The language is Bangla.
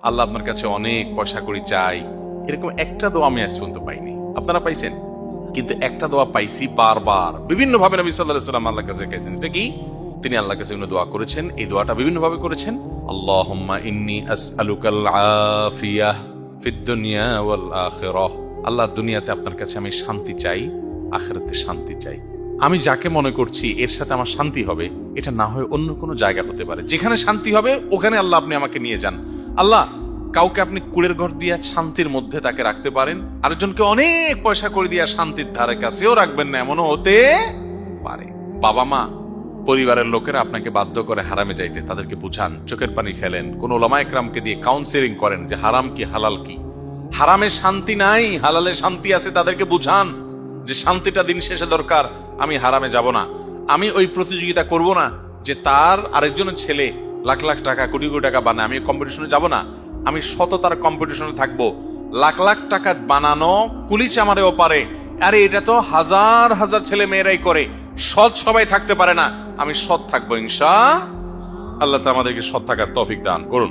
আল্লাহ আপনার কাছে অনেক পয়সা করি চাই, এরকম একটা দোয়া আমি আজ পর্যন্ত পাইনি। আপনারা পাইছেন? কিন্তু একটা দোয়া পাইছি বারবার, বিভিন্ন ভাবে নবী সাল্লাল্লাহু আলাইহি ওয়াসাল্লাম আল্লাহর কাছে গেছেন। এটা কি? তিনি আল্লাহর কাছে দোয়া করেছেন। এই দোয়াটা বিভিন্ন ভাবে করেছেন। আল্লাহুম্মা ইন্নী আসআলুকাল আফিয়াহ ফিদ দুনিয়া ওয়াল আখিরাহ। আল্লাহ, দুনিয়াতে আপনার কাছে আমি শান্তি চাই, আখিরাতে শান্তি চাই। আমি যাকে মনে করছি এর সাথে আমার শান্তি হবে, এটা না হয় অন্য কোনো জায়গা হতে পারে। যেখানে শান্তি হবে ওখানে আল্লাহ আপনি আমাকে নিয়ে যান। আল্লাহ, কাউকে আপনি কুড়ের ঘর দিয়া শান্তির মধ্যে তাকে রাখতে পারেন, আরেকজনকে অনেক পয়সা করে দিয়া শান্তির ধারে কাছেও রাখবেন না, এমনও হতে পারে। বাবা মা, পরিবারের লোকেরা আপনাকে বাধ্য করে হারামে যাইতে, তাদেরকে বুঝান, চোখের পানি ফেলেন, কোন ওলামা একরামকে দিয়ে কাউন্সেলিং করেন যে হারাম কি হালাল কি। হারামে শান্তি নাই, হালালে শান্তি আছে, তাদেরকে বুঝান যে শান্তিটা দিন শেষে দরকার। আমি হারামে যাব না, আমি ওই প্রতিযোগিতা করব না যে তার আরেকজনের ছেলে লাখ লাখ টাকা কোটি কোটি টাকা বানায়, আমি কম্পিটিশনে যাব না। আমি সততার কম্পিটিশনে থাকবো। লাখ লাখ টাকা বানানো কুলিচ আমারেও পারে, আরে এটা তো হাজার হাজার ছেলে মেয়েরাই করে, সৎ সবাই থাকতে পারে না, আমি সৎ থাকবো ইনশাআল্লাহ। আল্লাহ আমাদেরকে সৎ থাকার তৌফিক দান করুন।